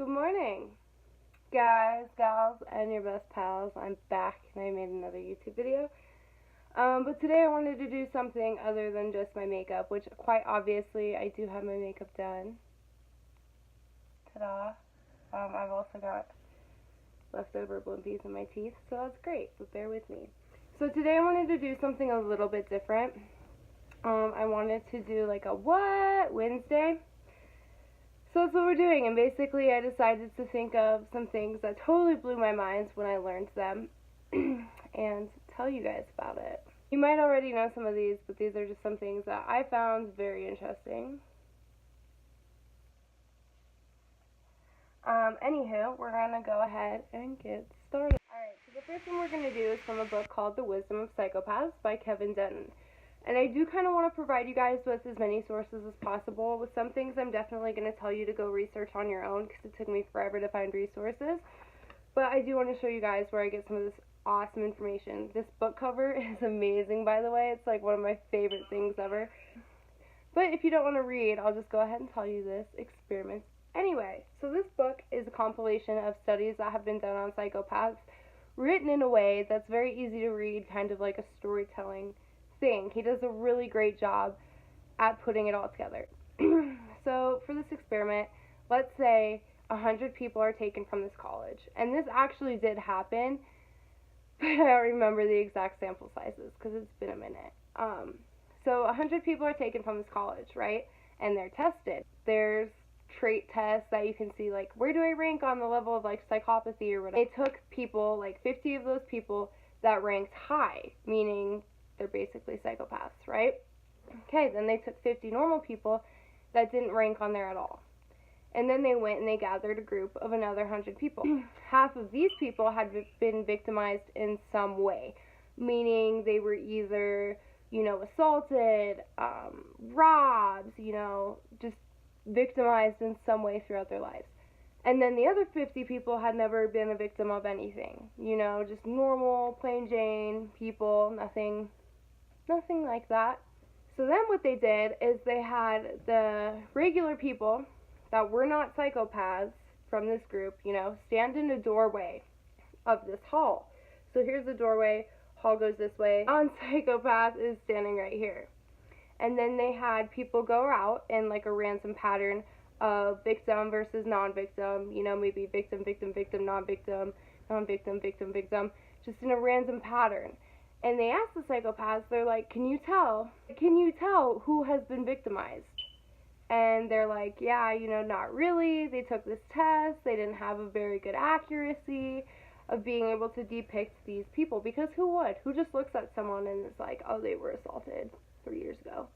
Good morning, guys, gals, and your best pals. I'm back and I made another YouTube video. But today I wanted to do something other than just my makeup, which quite obviously I do have my makeup done. Ta-da. I've also got leftover blimpies in my teeth, so that's great, but bear with me. So today I wanted to do something a little bit different. I wanted to do like a What Wednesday. So that's what we're doing, and basically I decided to think of some things that totally blew my mind when I learned them and tell you guys about it. You might already know some of these, but these are just some things that I found very interesting. Anywho, we're going to go ahead and get started. Alright, so the first one we're going to do is from a book called The Wisdom of Psychopaths by Kevin Denton. And I do kind of want to provide you guys with as many sources as possible. With some things I'm definitely going to tell you to go research on your own because it took me forever to find resources. But I do want to show you guys where I get some of this awesome information. This book cover is amazing, by the way. It's like one of my favorite things ever. But if you don't want to read, I'll just go ahead and tell you this experiment. Anyway, so this book is a compilation of studies that have been done on psychopaths, written in a way that's very easy to read, kind of like a storytelling thing. He does a really great job at putting it all together. So for this experiment, let's say 100 people are taken from this college, and this actually did happen, but I don't remember the exact sample sizes because it's been a minute. So 100 people are taken from this college, right? And they're tested. There's trait tests that you can see, like, where do I rank on the level of, like, psychopathy or whatever. They took people, like 50 of those people that ranked high, meaning they're basically psychopaths, right? Okay, then they took 50 normal people that didn't rank on there at all. And then they went and they gathered a group of another 100 people. Half of these people had been victimized in some way, meaning they were either, assaulted, robbed, just victimized in some way throughout their lives. And then the other 50 people had never been a victim of anything, just normal, plain Jane people, nothing like that. So then what they did is they had the regular people that were not psychopaths from this group, stand in a doorway of this hall. So here's the doorway, hall goes this way, non-psychopath is standing right here. And then they had people go out in like a random pattern of victim versus non-victim, maybe victim, victim, victim, non-victim, non-victim, victim, victim, just in a random pattern. And they asked the psychopaths, they're like, can you tell who has been victimized? And they're like, yeah, not really. They took this test. They didn't have a very good accuracy of being able to depict these people. Because who would? Who just looks at someone and is like, oh, they were assaulted 3 years ago?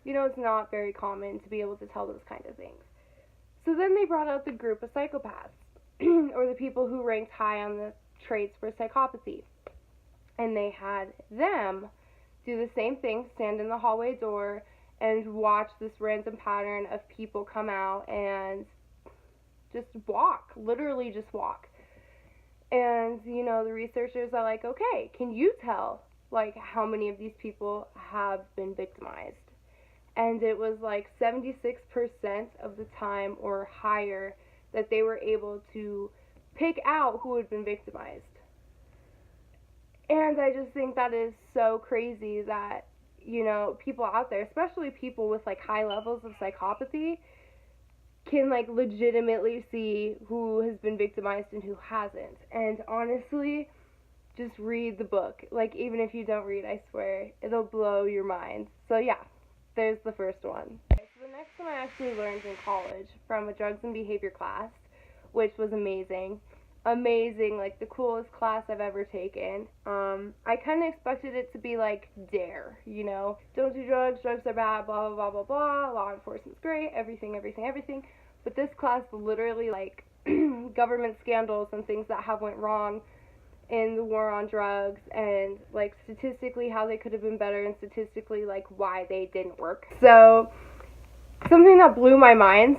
It's not very common to be able to tell those kind of things. So then they brought out the group of psychopaths, or the people who ranked high on the traits for psychopathy. And they had them do the same thing, stand in the hallway door, and watch this random pattern of people come out and just walk, literally just walk. And, the researchers are like, okay, can you tell, like, how many of these people have been victimized? And it was like 76% of the time or higher that they were able to pick out who had been victimized. And I just think that is so crazy that, people out there, especially people with, like, high levels of psychopathy, can, like, legitimately see who has been victimized and who hasn't. And honestly, just read the book. Like, even if you don't read, I swear, it'll blow your mind. So, yeah, there's the first one. Okay, so the next one I actually learned in college from a drugs and behavior class, which was amazing, like the coolest class I've ever taken. I kind of expected it to be like DARE, don't do drugs, drugs are bad, blah, blah, blah, blah, blah, law enforcement's great, everything. But this class literally, like, government scandals and things that have went wrong in the war on drugs, and, like, statistically how they could have been better, and statistically, like, why they didn't work. So, something that blew my mind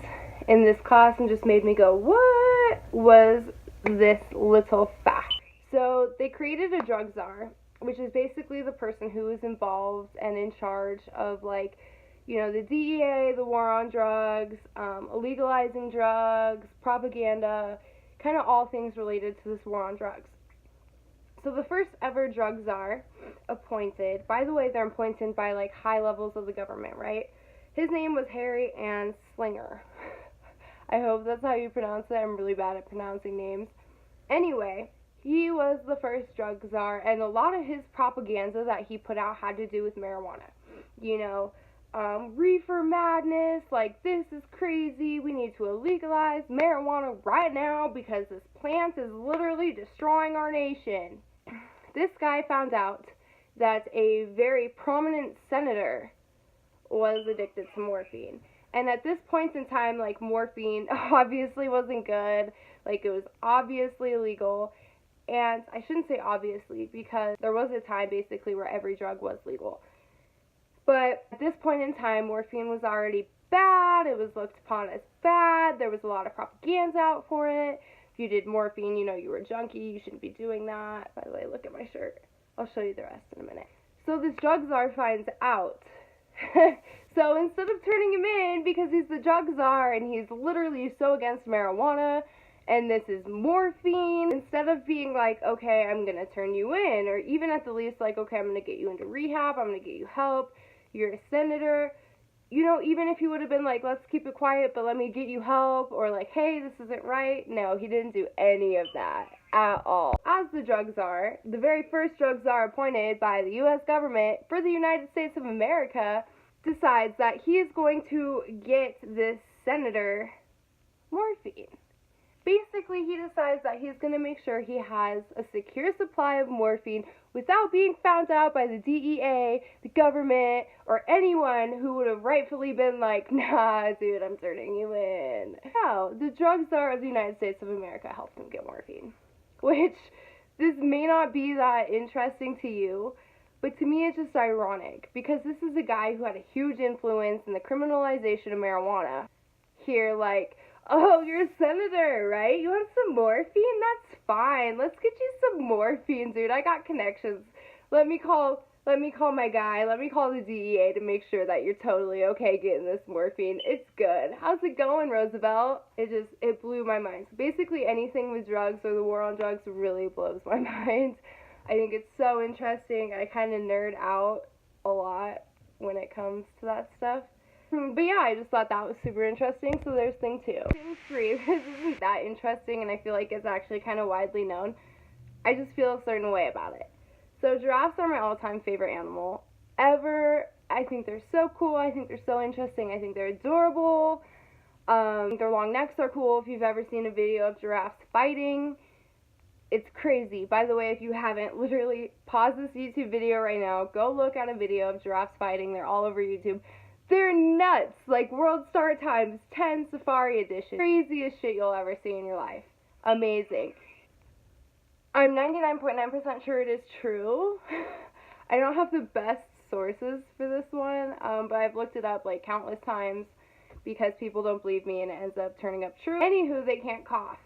in this class and just made me go, what, was this little fact. So they created a drug czar, which is basically the person who is involved and in charge of, like, You know, the DEA, the war on drugs, illegalizing drugs, propaganda, kind of all things related to this war on drugs. So the first ever drug czar appointed, by the way, they're appointed by like high levels of the government, right? His name was Harry Anslinger. I hope that's how you pronounce it. I'm really bad at pronouncing names. Anyway, he was the first drug czar, and a lot of his propaganda that he put out had to do with marijuana. You know, reefer madness, like, this is crazy, we need to legalize marijuana right now because this plant is literally destroying our nation. This guy found out that a very prominent senator was addicted to morphine. And at this point in time, like, morphine obviously wasn't good. Like, it was obviously illegal. And I shouldn't say obviously, because there was a time basically where every drug was legal. But at this point in time, morphine was already bad. It was looked upon as bad. There was a lot of propaganda out for it. If you did morphine, you know you were a junkie. You shouldn't be doing that. By the way, look at my shirt. I'll show you the rest in a minute. So this drug czar finds out. So instead of turning him in because he's the drug czar and he's literally so against marijuana and this is morphine, instead of being like, okay, I'm going to turn you in, or even at the least like, okay, I'm going to get you into rehab, I'm going to get you help, you're a senator, you know, even if he would have been like, let's keep it quiet, but let me get you help, or like, hey, this isn't right. No, he didn't do any of that at all. As the drug czar, the very first drug czar appointed by the U.S. government for the United States of America decides that he is going to get this senator morphine. Basically, he decides that he's going to make sure he has a secure supply of morphine without being found out by the DEA, the government, or anyone who would have rightfully been like, nah, dude, I'm turning you in. No, the drug czar of the United States of America helped him get morphine. Which, this may not be that interesting to you, but to me it's just ironic, because this is a guy who had a huge influence in the criminalization of marijuana. Here, like, oh, you're a senator, right? You want some morphine? That's fine. Let's get you some morphine, dude. I got connections. Let me call my guy. Let me call the DEA to make sure that you're totally okay getting this morphine. It's good. How's it going, Roosevelt? It blew my mind. So basically anything with drugs or the war on drugs really blows my mind. I think it's so interesting. I kind of nerd out a lot when it comes to that stuff. But yeah, I just thought that was super interesting, so there's thing 2. Thing 3, this isn't that interesting, and I feel like it's actually kind of widely known. I just feel a certain way about it. So giraffes are my all-time favorite animal ever. I think they're so cool. I think they're so interesting. I think they're adorable. Their long necks are cool. If you've ever seen a video of giraffes fighting, it's crazy. By the way, if you haven't, literally pause this YouTube video right now. Go look at a video of giraffes fighting. They're all over YouTube. They're nuts. Like World Star times 10 Safari Edition. Craziest shit you'll ever see in your life. Amazing. I'm 99.9% sure it is true. I don't have the best sources for this one, but I've looked it up like countless times because people don't believe me and it ends up turning up true. Anywho, they can't cough,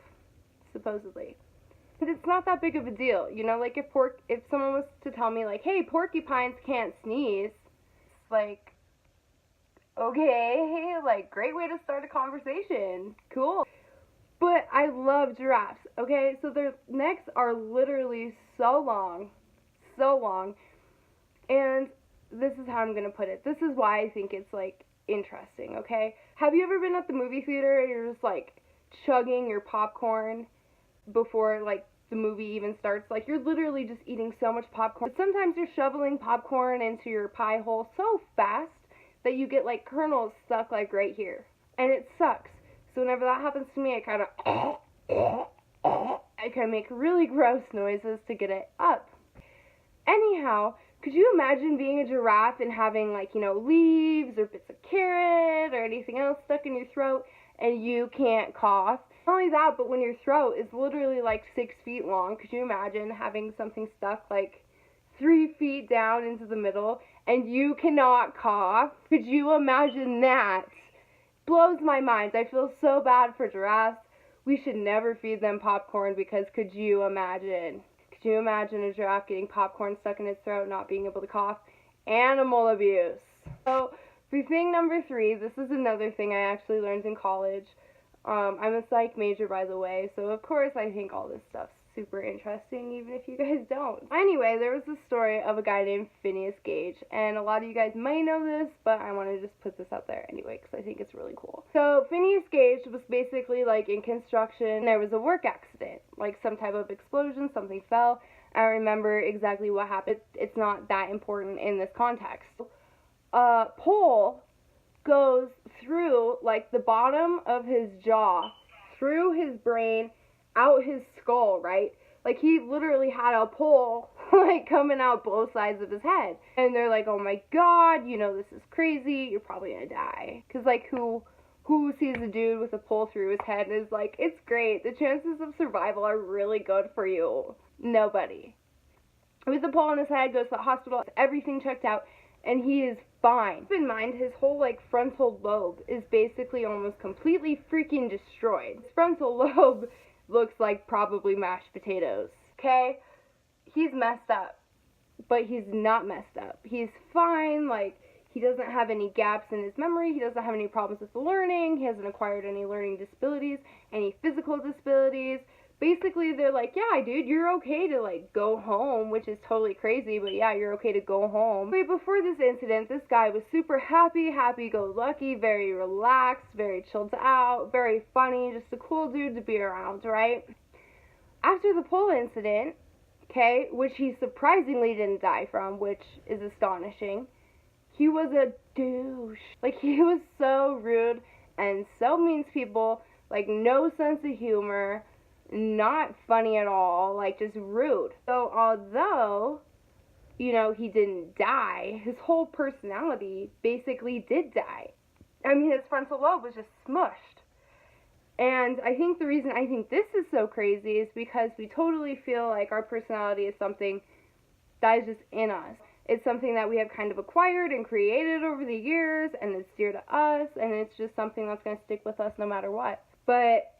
supposedly. But it's not that big of a deal, you know, like if someone was to tell me like, hey, porcupines can't sneeze, it's like, okay, like, great way to start a conversation, cool. But I love giraffes, okay, so their necks are literally so long, and this is how I'm gonna put it, this is why I think it's, like, interesting, okay? Have you ever been at the movie theater and you're just, like, chugging your popcorn before, like, the movie even starts? Like, you're literally just eating so much popcorn. But sometimes you're shoveling popcorn into your pie hole so fast that you get, like, kernels stuck, like, right here. And it sucks. So whenever that happens to me, I kind of make really gross noises to get it up. Anyhow, could you imagine being a giraffe and having, like, you know, leaves or bits of carrot or anything else stuck in your throat and you can't cough? Not only that, but when your throat is literally like 6 feet long, could you imagine having something stuck like 3 feet down into the middle and you cannot cough? Could you imagine that? Blows my mind. I feel so bad for giraffes. We should never feed them popcorn because could you imagine? Could you imagine a giraffe getting popcorn stuck in its throat, not being able to cough? Animal abuse. So For thing number 3, this is another thing I actually learned in college. I'm a psych major, by the way, so of course I think all this stuff's super interesting, even if you guys don't. Anyway, there was this story of a guy named Phineas Gage, and a lot of you guys might know this, but I want to just put this out there anyway, because I think it's really cool. So, Phineas Gage was basically, like, in construction. There was a work accident, like some type of explosion, something fell. I don't remember exactly what happened. It's not that important in this context. A pole goes through, like, the bottom of his jaw, through his brain, out his skull, right? Like, he literally had a pole, like, coming out both sides of his head. And they're like, oh my god, you know, this is crazy, you're probably gonna die. Because, like, who sees a dude with a pole through his head and is like, it's great, the chances of survival are really good for you? Nobody. With the pole in his head, goes to the hospital, everything checked out, and he is fine. Keep in mind, his whole, like, frontal lobe is basically almost completely freaking destroyed. His frontal lobe looks like probably mashed potatoes. Okay? He's messed up. But he's not messed up. He's fine, like, he doesn't have any gaps in his memory, he doesn't have any problems with learning, he hasn't acquired any learning disabilities, any physical disabilities. Basically, they're like, yeah, dude, you're okay to, like, go home, which is totally crazy, but yeah, you're okay to go home. Wait, before this incident, this guy was super happy-go-lucky, very relaxed, very chilled out, very funny, just a cool dude to be around, right? After the pole incident, okay, which he surprisingly didn't die from, which is astonishing, he was a douche. Like, he was so rude and so mean to people, like, no sense of humor, not funny at all, like, just rude. So, although, you know, he didn't die, his whole personality basically did die. I mean, his frontal lobe was just smushed. And I think the reason I think this is so crazy is because we totally feel like our personality is something that is just in us. It's something that we have kind of acquired and created over the years, and it's dear to us, and it's just something that's going to stick with us no matter what. But,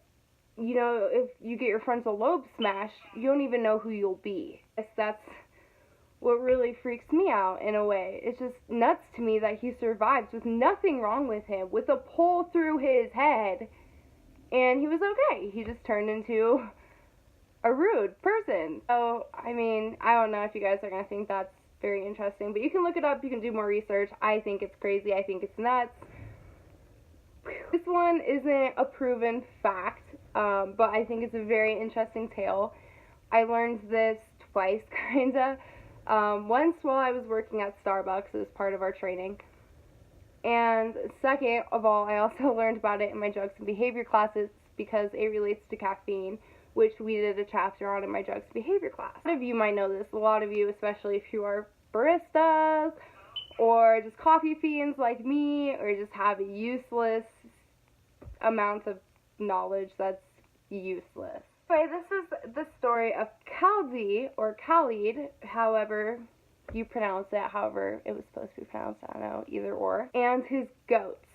you know, if you get your frontal lobe smashed, you don't even know who you'll be. That's what really freaks me out in a way. It's just nuts to me that he survived with nothing wrong with him, with a pole through his head, and he was okay. He just turned into a rude person. So, I mean, I don't know if you guys are going to think that's very interesting, but you can look it up, you can do more research. I think it's crazy, I think it's nuts. This one isn't a proven fact, but I think it's a very interesting tale. I learned this twice, kinda. Once while I was working at Starbucks as part of our training, and second of all, I also learned about it in my drugs and behavior classes because it relates to caffeine, which we did a chapter on in my drugs and behavior class. A lot of you might know this, a lot of you, especially if you are baristas, or just coffee fiends like me, or just have a useless amount of knowledge that's useless. Anyway, this is the story of Khalid, or Khalid, however you pronounce it, however it was supposed to be pronounced, I don't know, either or, and his goats.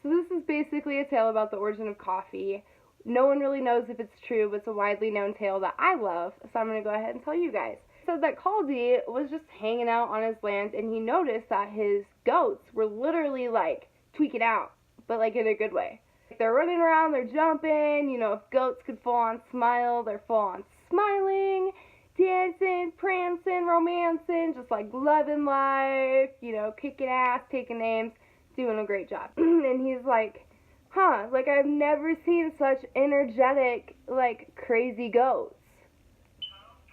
So this is basically a tale about the origin of coffee. No one really knows if it's true, but it's a widely known tale that I love, so I'm going to go ahead and tell you guys. So that Khalid was just hanging out on his land, and he noticed that his goats were literally, like, tweaking out, but, like, in a good way. They're running around, they're jumping, you know, if goats could full on smile, they're full on smiling, dancing, prancing, romancing, just, like, loving life, you know, kicking ass, taking names, doing a great job. And he's like, huh, like, I've never seen such energetic, like, crazy goats.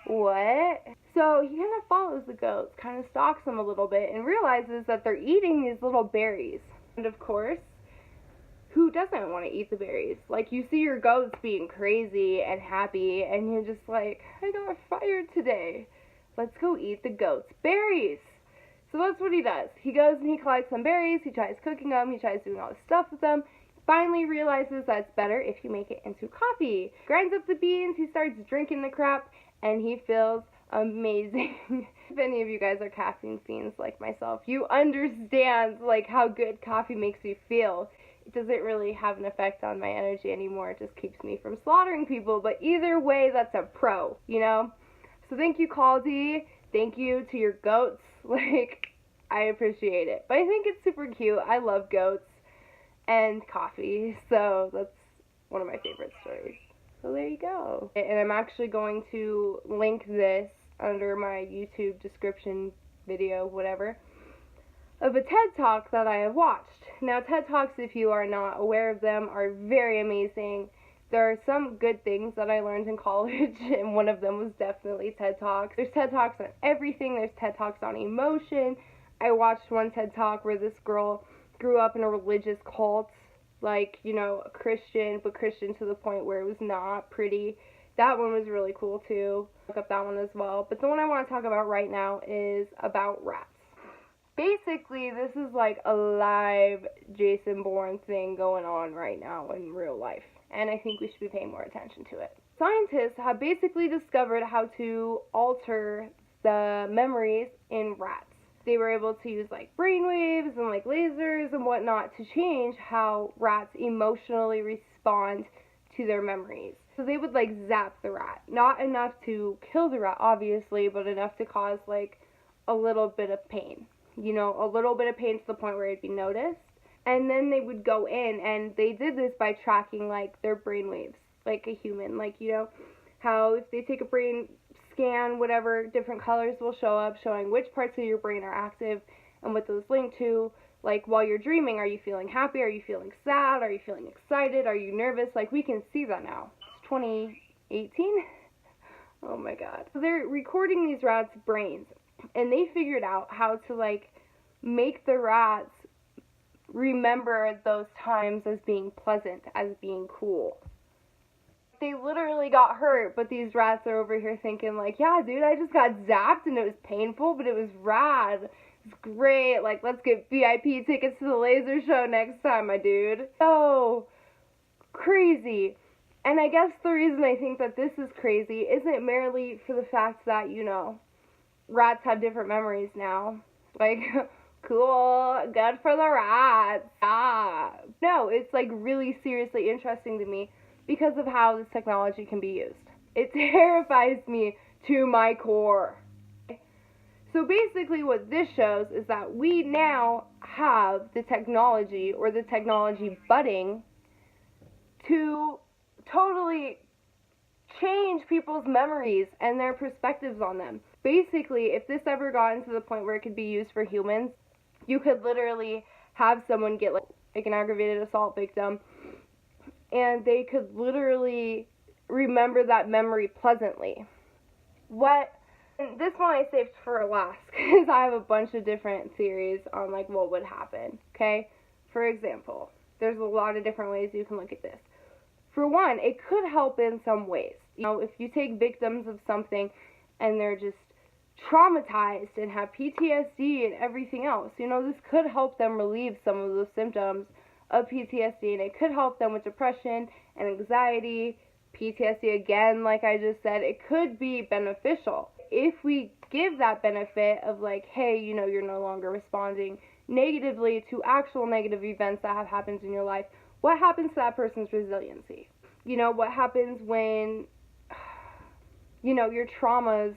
What? So he kind of follows the goats, kind of stalks them a little bit, and realizes that they're eating these little berries. And of course, who doesn't want to eat the berries? Like, you see your goats being crazy and happy, and you're just like, I got fired today. Let's go eat the goats' berries. So that's what he does. He goes and he collects some berries, he tries cooking them, he tries doing all this stuff with them. Finally realizes that it's better if you make it into coffee. Grinds up the beans, he starts drinking the crap, and he feels amazing. If any of you guys are caffeine fiends like myself, you understand, like, how good coffee makes me feel. It doesn't really have an effect on my energy anymore. It just keeps me from slaughtering people, but either way, that's a pro, you know? So thank you, Caldy. Thank you to your goats. Like, I appreciate it. But I think it's super cute. I love goats and coffee, so that's one of my favorite stories. So there you go. And I'm actually going to link this under my YouTube description video, whatever, of a TED Talk that I have watched. Now, TED Talks, if you are not aware of them, are very amazing. There are some good things that I learned in college, and one of them was definitely TED Talks. There's TED Talks on everything. There's TED Talks on emotion. I watched one TED Talk where this girl grew up in a religious cult, like, you know, a Christian, but Christian to the point where it was not pretty. That one was really cool, too. Look up that one as well. But the one I want to talk about right now is about rats. Basically, this is like a live Jason Bourne thing going on right now in real life, and I think we should be paying more attention to it. Scientists have basically discovered how to alter the memories in rats. They were able to use like brainwaves and like lasers and whatnot to change how rats emotionally respond to their memories. So they would like zap the rat. Not enough to kill the rat, obviously, but enough to cause like a little bit of pain. You know, a little bit of pain to the point where it'd be noticed. And then they would go in, and they did this by tracking like their brainwaves, like a human. Like, you know, how if they take a brain scan, whatever, different colors will show up showing which parts of your brain are active and what those link to. Like, while you're dreaming, are you feeling happy? Are you feeling sad? Are you feeling excited? Are you nervous? Like, we can see that now. It's 2018? Oh my god. So they're recording these rats' brains, and they figured out how to, like, make the rats remember those times as being pleasant, as being cool. They literally got hurt, but these rats are over here thinking, like, yeah, dude, I just got zapped, and it was painful, but it was rad. It's great. Like, let's get VIP tickets to the laser show next time, my dude. So crazy. And I guess the reason I think that this is crazy isn't merely for the fact that, you know, rats have different memories now. Like, cool, good for the rats. Ah. No, it's like really seriously interesting to me because of how this technology can be used. It terrifies me to my core. So basically what this shows is that we now have the technology, or the technology budding, to totally change people's memories and their perspectives on them. Basically, if this ever got into the point where it could be used for humans, you could literally have someone get like an aggravated assault victim, and they could literally remember that memory pleasantly. And this one I saved for last, because I have a bunch of different theories on like what would happen, okay? For example, there's a lot of different ways you can look at this. For one, it could help in some ways. You know, if you take victims of something and they're just traumatized and have PTSD and everything else, you know, this could help them relieve some of those symptoms of PTSD, and it could help them with depression and anxiety, PTSD again, like I just said. It could be beneficial. If we give that benefit of like, hey, you know, you're no longer responding negatively to actual negative events that have happened in your life, what happens to that person's resiliency? You know, what happens when, you know, your traumas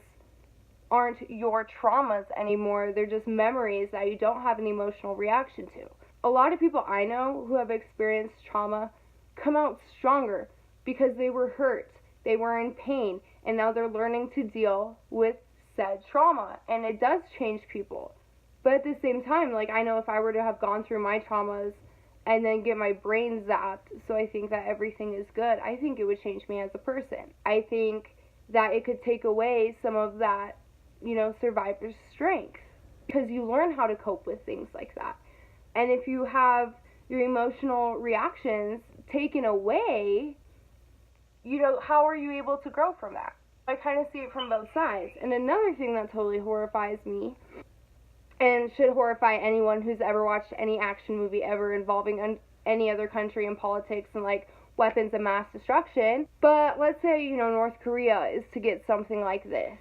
aren't your traumas anymore? They're just memories that you don't have an emotional reaction to. A lot of people I know who have experienced trauma come out stronger because they were hurt, they were in pain, and now they're learning to deal with said trauma, and it does change people. But at the same time, like, I know if I were to have gone through my traumas and then get my brain zapped, so I think that everything is good, I think it would change me as a person. I think that it could take away some of that, you know, survivor's strength, because you learn how to cope with things like that. And if you have your emotional reactions taken away, you know, how are you able to grow from that? I kind of see it from both sides. And another thing that totally horrifies me, and should horrify anyone who's ever watched any action movie ever involving any other country in politics and like weapons of mass destruction, but let's say, you know, North Korea is to get something like this.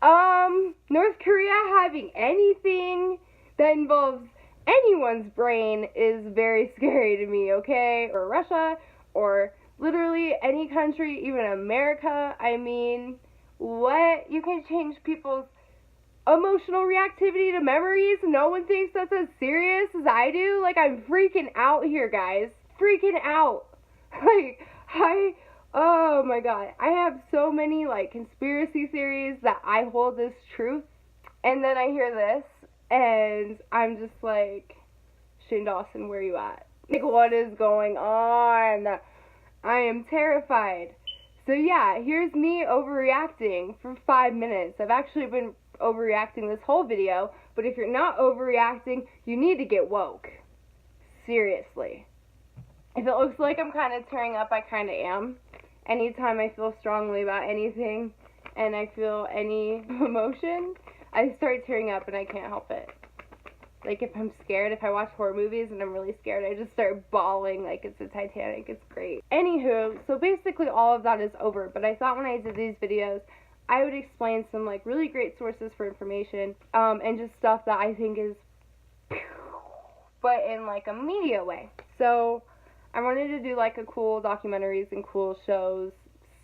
North Korea having anything that involves anyone's brain is very scary to me, okay? Or Russia, or literally any country, even America. I mean, what? You can change people's emotional reactivity to memories. No one thinks that's as serious as I do. Like, I'm freaking out here, guys. Freaking out. Like, oh my god. I have so many, like, conspiracy theories that I hold as truth. And then I hear this, and I'm just like, Shane Dawson, where you at? Like, what is going on? I am terrified. So yeah, here's me overreacting for 5 minutes. I've actually been overreacting this whole video, but if you're not overreacting, you need to get woke. Seriously. If it looks like I'm kind of tearing up, I kind of am. Anytime I feel strongly about anything and I feel any emotion, I start tearing up and I can't help it. Like, if I'm scared, if I watch horror movies and I'm really scared, I just start bawling like it's the Titanic. It's great. Anywho, so basically all of that is over, but I thought when I did these videos, I would explain some, like, really great sources for information, and just stuff that I think is, but in, like, a media way. So, I wanted to do, like, a cool documentaries and cool shows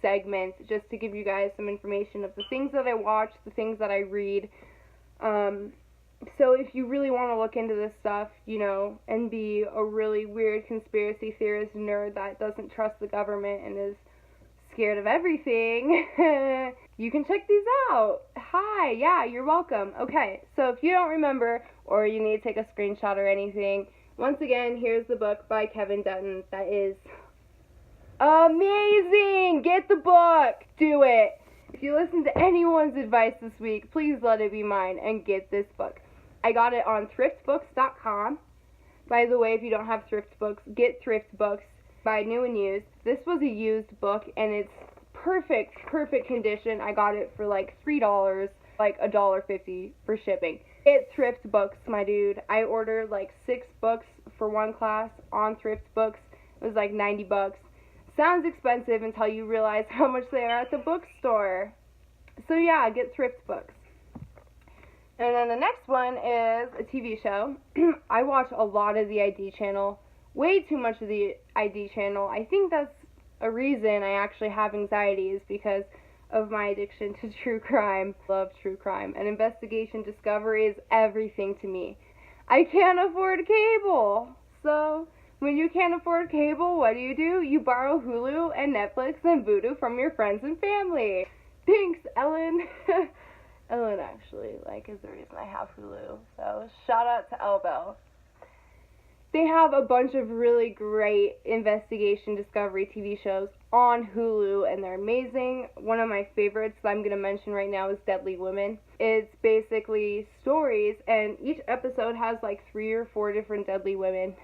segment, just to give you guys some information of the things that I watch, the things that I read, so if you really want to look into this stuff, you know, and be a really weird conspiracy theorist nerd that doesn't trust the government and is scared of everything, you can check these out. Hi, yeah, you're welcome. Okay, so if you don't remember, or you need to take a screenshot or anything, once again, here's the book by Kevin Dutton that is amazing! Get the book! Do it! If you listen to anyone's advice this week, please let it be mine and get this book. I got it on thriftbooks.com. By the way, if you don't have thrift books, get thrift books. Buy new and used. This was a used book, and it's perfect condition. I got it for like $3, like $1.50 for shipping. Get thrift books, my dude. I ordered like 6 books for one class on thrift books. It was like 90 bucks. Sounds expensive until you realize how much they are at the bookstore. So yeah, get thrift books. And then the next one is a TV show. I watch a lot of the ID channel. Way too much of the ID channel. I think that's a reason I actually have anxiety, is because of my addiction to true crime. Love true crime. And investigation discovery is everything to me. I can't afford cable. So when you can't afford cable, what do? You borrow Hulu and Netflix and Vudu from your friends and family. Thanks, Ellen. Ellen actually, like, is the reason I have Hulu. So shout out to Elbel. They have a bunch of really great investigation discovery TV shows on Hulu, and they're amazing. One of my favorites that I'm going to mention right now is Deadly Women. It's basically stories, and each episode has like 3 or 4 different deadly women.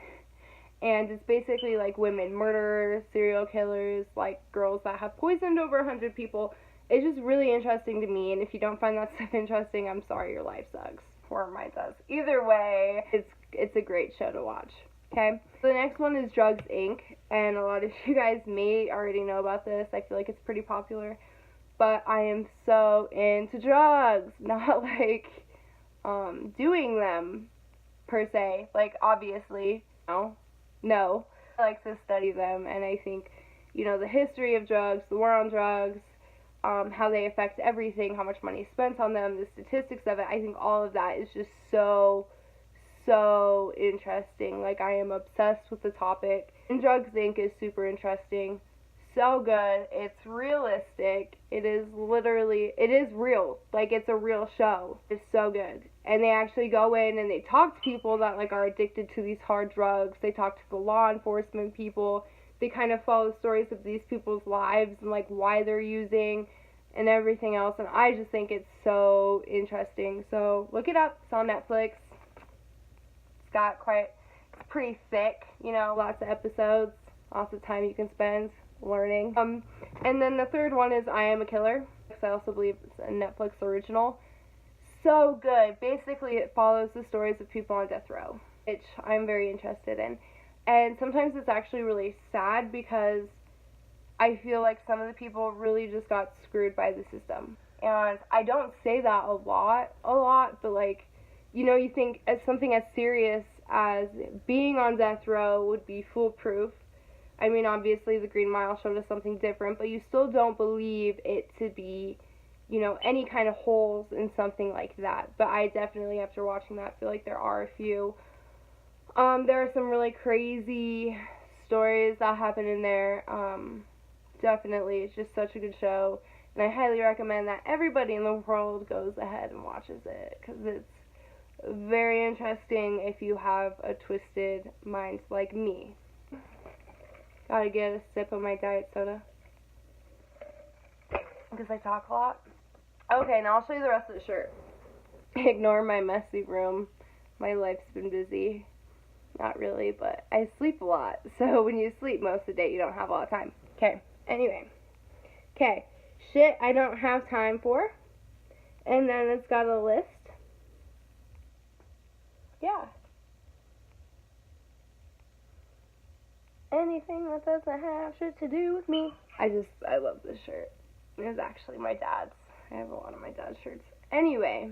And it's basically like women murderers, serial killers, like girls that have poisoned over 100 people. It's just really interesting to me, and if you don't find that stuff interesting, I'm sorry, your life sucks. Or mine does. Either way, it's a great show to watch. Okay? So the next one is Drugs, Inc., and a lot of you guys may already know about this. I feel like it's pretty popular. But I am so into drugs. Not like doing them, per se. Like, obviously, no. I like to study them, and I think, you know, the history of drugs, the war on drugs, how they affect everything, how much money is spent on them, the statistics of it, I think all of that is just so interesting. Like, I am obsessed with the topic. And Drugs, Inc. is super interesting. So good. It's realistic. It is real. Like, it's a real show. It's so good. And they actually go in and they talk to people that, like, are addicted to these hard drugs. They talk to the law enforcement people. They kind of follow the stories of these people's lives and, like, why they're using and everything else. And I just think it's so interesting. So look it up. It's on Netflix. It's pretty thick, you know, lots of episodes, lots of time you can spend learning. And then the third one is I Am a Killer. I also believe it's a Netflix original. So good. Basically, it follows the stories of people on death row, which I'm very interested in. And sometimes it's actually really sad because I feel like some of the people really just got screwed by the system. And I don't say that a lot, but, like, you know, you think as something as serious as being on death row would be foolproof. I mean, obviously the Green Mile showed us something different, but you still don't believe it to be, you know, any kind of holes in something like that. But I definitely, after watching that, feel like there are a few. There are some really crazy stories that happen in there. Definitely, it's just such a good show, and I highly recommend that everybody in the world goes ahead and watches it, because it's very interesting if you have a twisted mind like me. Gotta get a sip of my diet soda, because I talk a lot. Okay, now I'll show you the rest of the shirt. Ignore my messy room. My life's been busy. Not really, but I sleep a lot. So when you sleep most of the day, you don't have a lot of time. Okay, anyway. Okay, shit I don't have time for. And then it's got a list. Yeah. Anything that doesn't have shit to do with me. I love this shirt. It's actually my dad's. I have a lot of my dad's shirts. Anyway,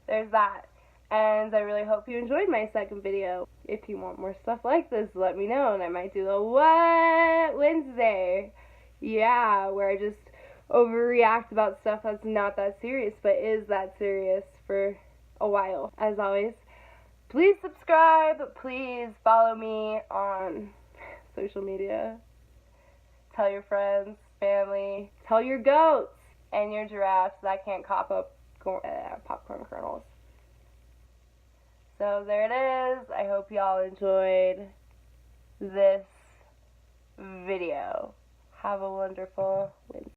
there's that. And I really hope you enjoyed my second video. If you want more stuff like this, let me know, and I might do a What Wednesday. Yeah, where I just overreact about stuff that's not that serious, but is that serious for a while. As always, please subscribe, please follow me on social media. Tell your friends, family, tell your goats and your giraffes that can't cough up popcorn kernels. So there it is. I hope y'all enjoyed this video. Have a wonderful Wednesday.